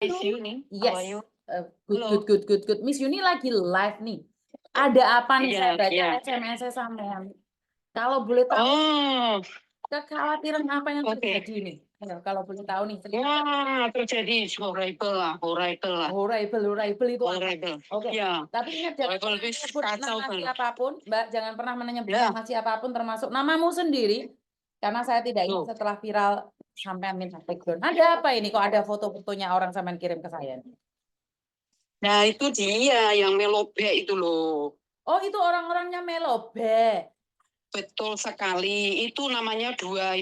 Miss Halo. Yuni, how are Yes, you? good, Halo. Miss Yuni lagi live nih. Ada apa nih Iya, saya baca iya. SMS-nya sampean. Kalau boleh tahu Oh, kekhawatiran apa yang oke. terjadi nih? Ayo, kalau boleh tahu nih cerita. Wah, terjadi horrible lah. Horrible itu apa? Horrible. Oke. Ya, Tapi ingat jangan horrible pernah itu menyebut kacau nama banget. siapapun, Mbak. Jangan pernah menyebut Ya, nama siapapun termasuk namamu sendiri. Karena saya tidak ingin tuh. setelah viral sampean minta background. Ada apa ini? Kok ada foto-fotonya orang sampean kirim ke saya? Nah, itu dia yang melobek itu loh. Oh, itu orang-orangnya Melobe. Betul sekali. Itu namanya dua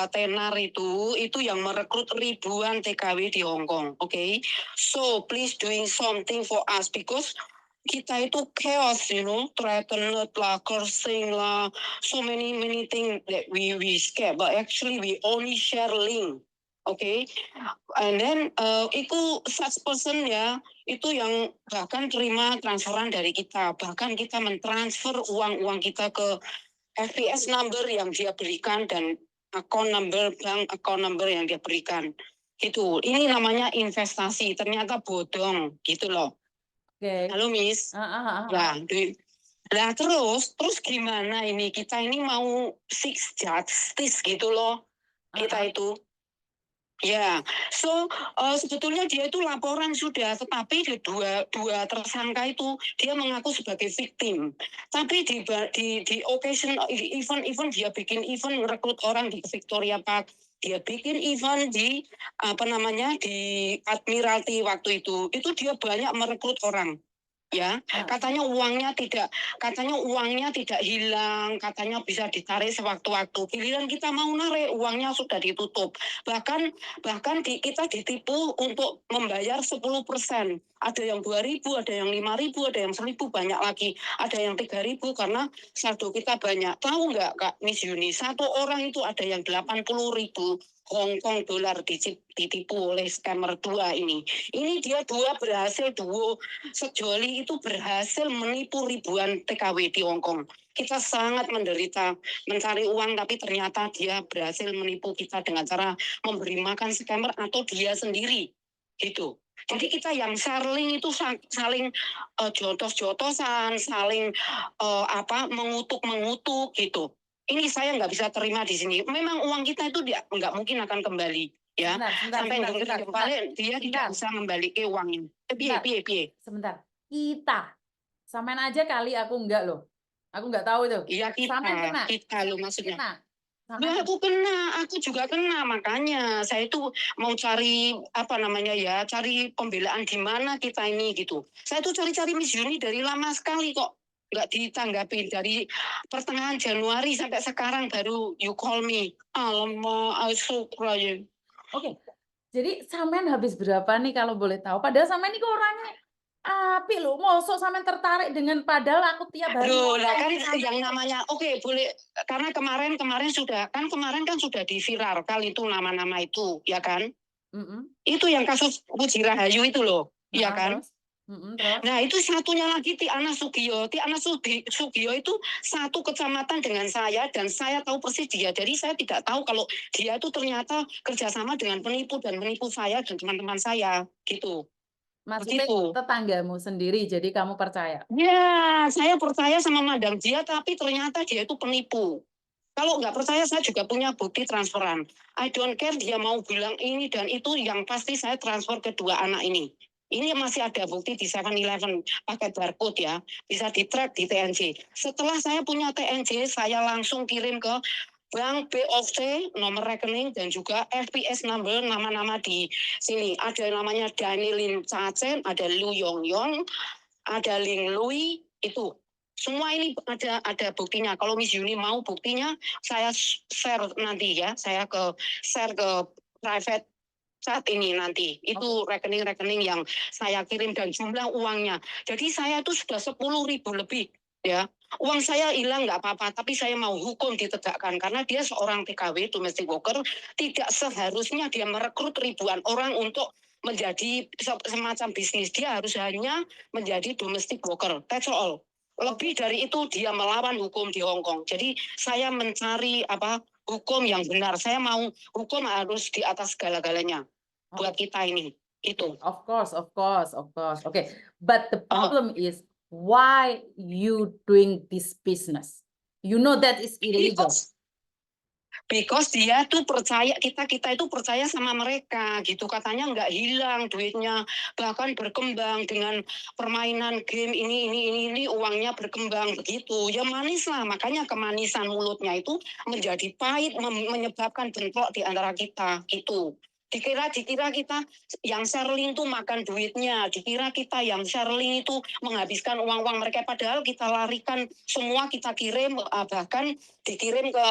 tenar itu yang merekrut ribuan TKW di Hong Kong. Oke. So, please doing something for us because kita itu chaos, threatened lah, cursing lah, so many things that we scared, but actually we only share link. Okay, and then itu such person ya, itu yang bahkan terima transferan dari kita, bahkan kita mentransfer uang kita ke FPS number yang dia berikan dan bank account number yang dia berikan. Gitu. Ini namanya investasi, ternyata bodong gitu loh. Oke. Halo Miss. Ya, lah terus gimana ini? Kita ini mau seek justice gitu loh. Kita itu. Ya, so sebetulnya dia itu laporan sudah, tetapi di dua tersangka itu dia mengaku sebagai victim. Tapi di occasion event dia bikin event rekrut orang di Victoria Park, dia bikin event di di Admiralty waktu itu dia banyak merekrut orang. Ya, katanya uangnya tidak hilang, katanya bisa ditarik sewaktu-waktu. Giliran kita mau narik, uangnya sudah ditutup. Bahkan kita ditipu untuk membayar 10%. Ada yang 2.000, ada yang 5.000, ada yang 1.000, banyak lagi. Ada yang 3.000 karena saldo kita banyak. Tahu nggak Kak Miss Yuni, satu orang itu ada yang 80.000 Hong Kong dolar ditipu oleh scammer dua ini. Ini dia duo sejoli itu berhasil menipu ribuan TKW di Hong Kong. Kita sangat menderita mencari uang, tapi ternyata dia berhasil menipu kita dengan cara memberi makan scammer atau dia sendiri. Gitu. Jadi kita yang saling jotos-jotosan, saling mengutuk gitu. Ini saya nggak bisa terima di sini. Memang uang kita itu nggak mungkin akan kembali, ya. Sampai dia tidak bisa kembali ke uangnya. Piye. Sebentar. Kita. Samain aja kali aku enggak loh. Aku nggak tahu itu. Iya kita loh maksudnya. Aku juga kena, makanya saya itu mau cari cari pembelaan di mana kita ini gitu. Saya tuh cari-cari Miss Yuni dari lama sekali kok. Nggak ditanggapi dari pertengahan Januari sampai sekarang baru you call me. Alamak, I so crying. Oke. Jadi sampean habis berapa nih kalau boleh tahu? Padahal sampean ini kok orangnya api loh. Mosok sampean tertarik dengan padahal aku tiap hari. Lah kan yang namanya boleh karena kemarin kan sudah diviral kali itu nama-nama itu, ya kan? Itu yang kasus Puji Rahayu itu loh, ya kan? Terus? Nah itu satunya lagi Tiana Sugio itu satu kecamatan dengan saya dan saya tahu persis dia. Jadi saya tidak tahu kalau dia itu ternyata kerjasama dengan penipu dan menipu saya dan teman-teman saya gitu. Maksudnya tetanggamu sendiri, jadi kamu percaya? Ya, saya percaya sama madam dia, tapi ternyata dia itu penipu. Kalau nggak percaya, saya juga punya bukti transferan. I don't care dia mau bilang ini dan itu, yang pasti saya transfer ke dua anak ini. Ini masih ada bukti di 7-Eleven pakai barcode ya, bisa di-track di TNC. Setelah saya punya TNC, saya langsung kirim ke Bank BOC, nomor rekening, dan juga FPS number, nama-nama di sini. Ada namanya Danilin Chacen, ada Lu Yong, ada Ling Lui, itu. Semua ini ada buktinya. Kalau Miss Yuni mau buktinya, saya share nanti ya. Saya share ke private saat ini nanti. Itu rekening-rekening yang saya kirim dan jumlah uangnya. Jadi saya itu sudah 10.000 lebih. Ya, uang saya hilang nggak apa-apa, tapi saya mau hukum ditegakkan karena dia seorang TKW domestic worker, tidak seharusnya dia merekrut ribuan orang untuk menjadi semacam bisnis. Dia harus hanya menjadi domestic worker. That's all. Lebih dari itu dia melawan hukum di Hong Kong. Jadi saya mencari hukum yang benar. Saya mau hukum harus di atas segala-galanya buat kita ini. Itu. Of course. Okay, but the problem is why you doing this business? You know that is illegal. Because dia tuh percaya, kita itu percaya sama mereka gitu, katanya nggak hilang duitnya, bahkan berkembang dengan permainan game ini uangnya berkembang begitu. Ya manis lah, makanya kemanisan mulutnya itu menjadi pahit, menyebabkan bentrok di antara kita gitu. Dikira kita yang Sherling tuh makan duitnya, dikira kita yang Sherling itu menghabiskan uang-uang mereka, padahal kita larikan semua, kita kirim, bahkan dikirim ke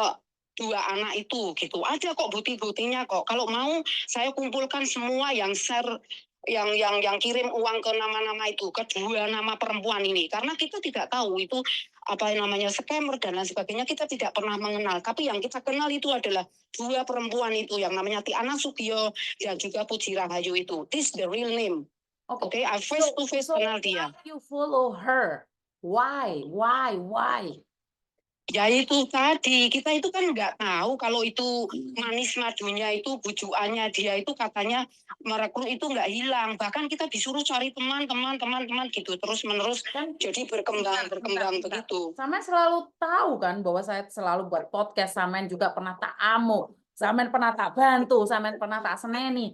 2 anak itu gitu. Ada kok bukti-buktinya kok. Kalau mau saya kumpulkan semua yang share, yang kirim uang ke nama-nama itu, ke 2 nama perempuan ini. Karena kita tidak tahu itu apa namanya scammer dan lain sebagainya, kita tidak pernah mengenal. Tapi yang kita kenal itu adalah 2 perempuan itu yang namanya Tiana Sugio dan juga Puji Rahayu itu. This the real name. Okay, I face to face kenal dia. Why you follow her? Why? Ya itu tadi, kita itu kan nggak tahu kalau itu manis madunya itu bujuannya dia itu katanya merekrut itu nggak hilang. Bahkan kita disuruh cari teman gitu terus menerus Kan, jadi berkembang begitu. Samen selalu tahu kan bahwa saya selalu buat podcast, Samen juga pernah tak amu, Samen pernah tak bantu, Samen pernah tak seneni,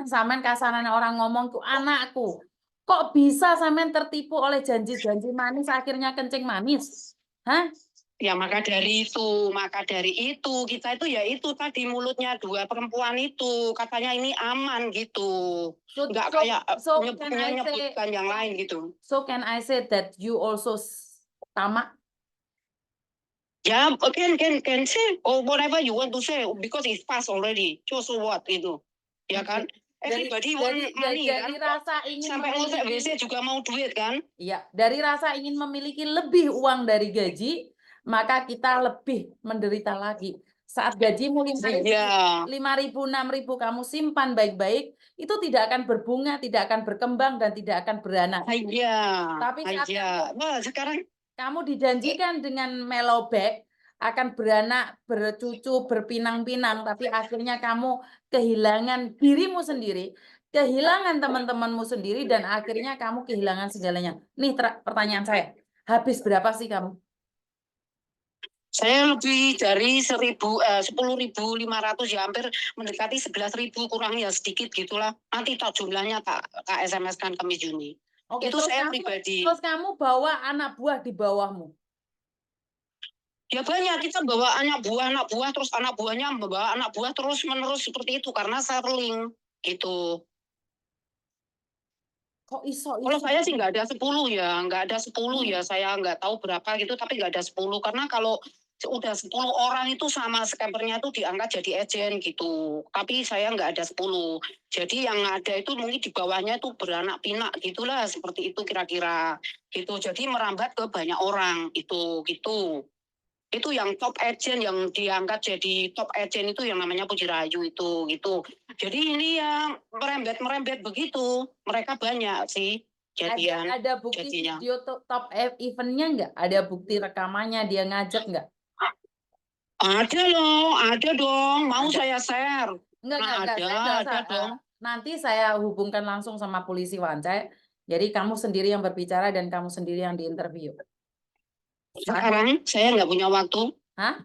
Samen kasarannya orang ngomong tuh anakku. Kok bisa Samen tertipu oleh janji-janji manis akhirnya kencing manis? Hah? Ya maka dari itu kita itu ya itu tadi mulutnya 2 perempuan itu katanya ini aman gitu. Nggak kayak menyebutkan yang lain gitu. So can I say that you also tamak? Ya, can say or whatever you want to say because it's past already. So what itu, ya kan? Everybody want money kan? Rasa ingin Sampai ngosek WC juga mau duit kan? Iya, dari rasa ingin memiliki lebih uang dari gaji, maka kita lebih menderita lagi. Saat gajimu 5.000, 6.000 kamu simpan baik-baik, itu tidak akan berbunga, tidak akan berkembang dan tidak akan beranak. Iya. Tapi sekarang kamu dijanjikan dengan mellowback akan beranak, bercucu, berpinang-pinang, tapi akhirnya kamu kehilangan dirimu sendiri, kehilangan teman-temanmu sendiri, dan akhirnya kamu kehilangan segalanya. Nih pertanyaan saya, habis berapa sih kamu? Saya lebih dari 10.500 ya, hampir mendekati 11.000 kurang ya sedikit gitulah. Nanti tak jumlahnya tak SMS kan ke Miss Juni. Oke, itu saya pribadi. Terus kamu bawa anak buah di bawahmu? Ya banyak, kita bawa anak buah, terus anak buahnya membawa anak buah terus menerus seperti itu karena Sherling gitu. Kok iso? Kalau saya sih nggak ada 10 ya, saya nggak tahu berapa gitu, tapi nggak ada 10 karena kalau udah 10 orang itu sama scampernya itu diangkat jadi agent gitu. Tapi saya nggak ada 10. Jadi yang ada itu mungkin di bawahnya itu beranak pinak gitulah, seperti itu kira-kira gitu. Jadi merambat ke banyak orang itu gitu. Itu yang top agent yang diangkat jadi top agent itu yang namanya Puji Rahayu itu gitu. Jadi ini ya merembet begitu. Mereka banyak sih jadian. Ada bukti jadinya. Video top eventnya nggak? Ada bukti rekamannya dia ngajak nggak? Ada dong. Mau saya share? Enggak, ada dong. Nanti saya hubungkan langsung sama polisi Wancai. Jadi kamu sendiri yang berbicara dan kamu sendiri yang diinterview. Sekarang saya nggak punya waktu. Hah?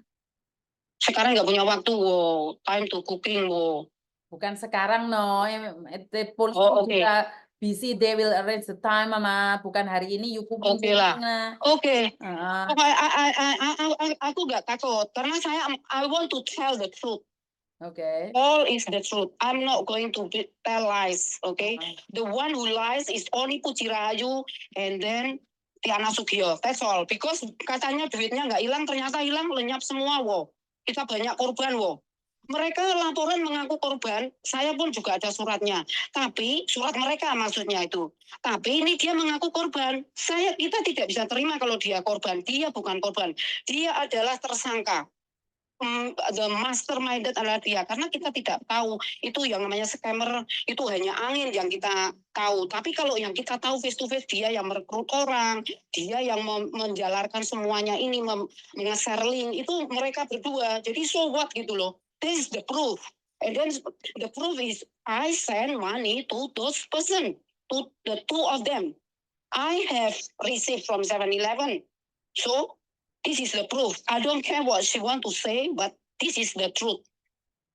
Sekarang nggak punya waktu, wow. Time to cooking, wow. Bukan sekarang, no. Polisi juga busy, they will arrange the time, Mama. Bukan hari ini, you cooking. Oke lah. Oke. Aku nggak takut, karena I want to tell the truth. Okay. All is the truth. I'm not going to tell lies, okay? The one who lies is only Puji Rahayu and then Tiana Sugio. That's all. Because katanya duitnya nggak hilang, ternyata hilang, lenyap semua, wow. Kita banyak korban, wow. Mereka laporan mengaku korban, saya pun juga ada suratnya. Tapi surat mereka maksudnya itu. Tapi ini dia mengaku korban. Kita tidak bisa terima kalau dia korban. Dia bukan korban. Dia adalah tersangka. The masterminded adalah dia, karena kita tidak tahu itu yang namanya scammer itu hanya angin yang kita tahu. Tapi kalau yang kita tahu face to face, dia yang merekrut orang, dia yang menjalarkan semuanya ini, nge-share link, itu mereka berdua. Jadi so what gitu loh. This is the proof. And then the proof is I send money to those person, to the two of them. I have received from 7-Eleven. So this is the proof. I don't care what she want to say, but this is the truth.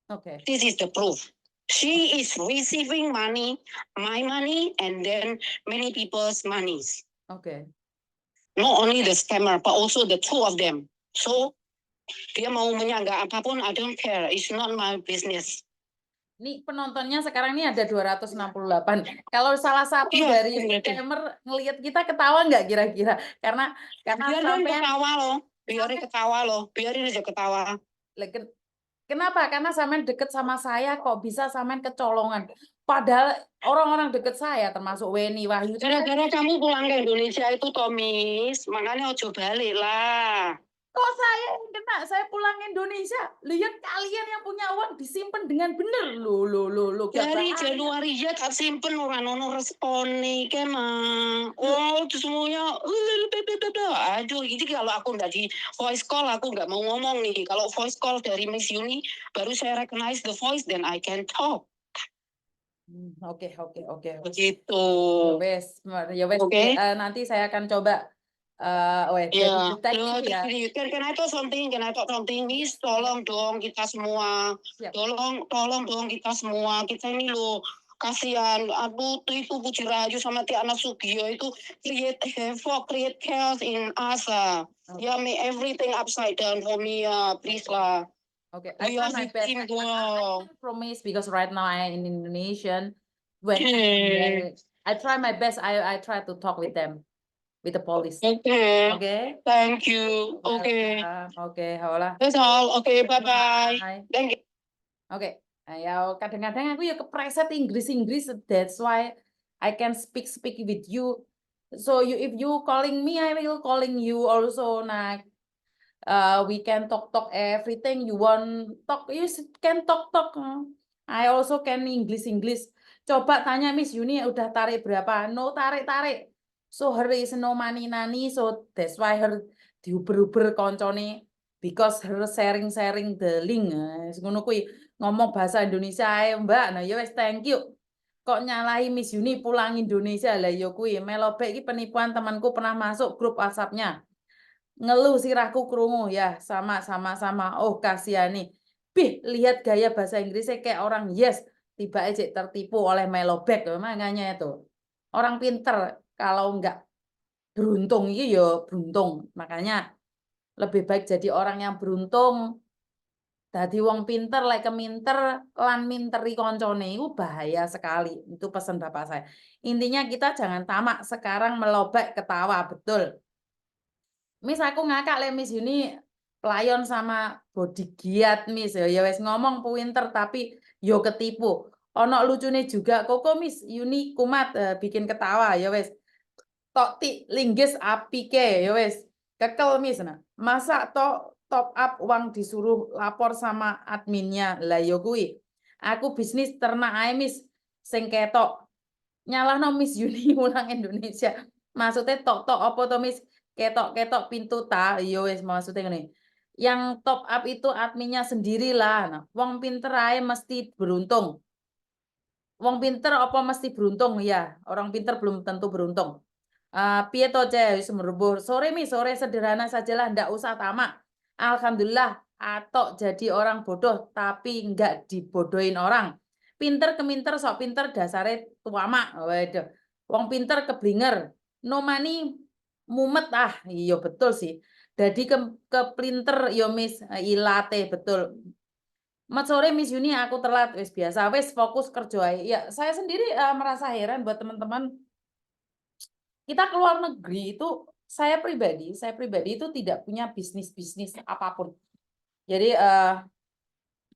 Okay. This is the proof. She is receiving money, my money, and then many people's monies. Okay. Not only the scammer, but also the two of them. So dia mau menyanggah apapun, I don't care. It's not my business. Nih penontonnya sekarang ini ada 268. Kalau salah satu Iya, dari berarti. scammer ngelihat kita ketawa nggak kira-kira? Karena Biarin sampean ketawa loh. Biarin ketawa loh. Biarin aja ketawa. Kenapa? Karena sampean deket sama saya kok bisa sampean kecolongan. Padahal orang-orang deket saya termasuk Weni Wahyu. Gara-gara kamu pulang ke Indonesia itu, Tomis, makanya ojo balik lah. Kok saya yang kena? Saya pulang Indonesia. Lihat kalian yang punya uang disimpan dengan benar. Lo. Dari Januari ya tak simpen orang ono responi kemang. Oh, itu semuanya. Aduh, ini kalau aku nggak di voice call, aku nggak mau ngomong nih. Kalau voice call dari Miss Yuni, baru saya recognize the voice, then I can talk. Oke. Begitu. Ya wes. Oke. Nanti saya akan coba. Jadi Ya, detektif ya. Can I talk something, Miss? Tolong dong kita semua. Siap. Tolong dong kita semua. Kita ini loh, kasihan. Aduh, itu Puji Rahayu sama Tiana Sugio itu create havoc, create chaos in us. Ya, make everything upside down for me, please lah. Okay, We are my best. victim, I promise because right now I am in Indonesian. When Okay. I try my best, I try to talk with them, with the police. Okay. Okay. Thank you. Okay. Okay, hola. That's all. Okay, bye-bye. Thank you. Okay. Ya kadang-kadang aku ya kepreset Inggris, that's why I can speak with you. So if you calling me, I will calling you also. Nah, we can talk everything you want talk. You can talk. I also can English. Coba tanya Miss Yuni udah tarik berapa? No tarik. So her is no money nani. So that's why her diuber koncone because her sharing the link. Ngono kuwi ngomong bahasa Indonesia ae Mbak. Nah ya wes thank you. Kok nyalahi Miss Yuni pulang Indonesia lah ya kuwi. Melobek iki penipuan temanku pernah masuk grup WhatsApp-nya. Ngeluh sirahku krungu ya sama. Oh kasihani. Bih lihat gaya bahasa Inggrisnya kayak orang yes tiba aja tertipu oleh Melobek makanya itu orang pinter kalau enggak beruntung iya ya beruntung makanya lebih baik jadi orang yang beruntung dadi wong pinter lek keminter lan minteri koncone itu bahaya sekali itu pesan bapak saya intinya kita jangan tamak sekarang Melobek ketawa betul. Miss aku ngakak le Miss Yuni pelayon sama bodyguard Miss ya wes ngomong pinter tapi yo ketipu. Ono lucune juga kok Miss Yuni kumat bikin ketawa ya wes. Tok ti linggis apike ya wes. Kekel Miss nah. Masa top up uang disuruh lapor sama adminnya. Lah yo kuwi. Aku bisnis ternak ae Miss sing ketok. Nyalahno Miss Yuni ulang Indonesia. Maksudnya tok apa to Miss? Ketok pintu ta iya wis maksudnya ngene. Yang top up itu adminnya sendirilah. Nah, wong pinter ae mesti beruntung. Wong pinter apa mesti beruntung ya? Orang pinter belum tentu beruntung. Piye to Ce wis merubuh. Sore sore sederhana sajalah ndak usah tamak. Alhamdulillah atok jadi orang bodoh tapi enggak dibodohin orang. Pinter keminter sok pinter dasare tuamak. Waduh. Wong pinter keblinger. No money mumet iya betul sih. Jadi keplinter yo Miss ilate betul. Mat sore Miss Yuni aku telat wis biasa wis fokus kerja ae. Ya saya sendiri merasa heran buat teman-teman kita keluar negeri itu saya pribadi itu tidak punya bisnis apapun. Jadi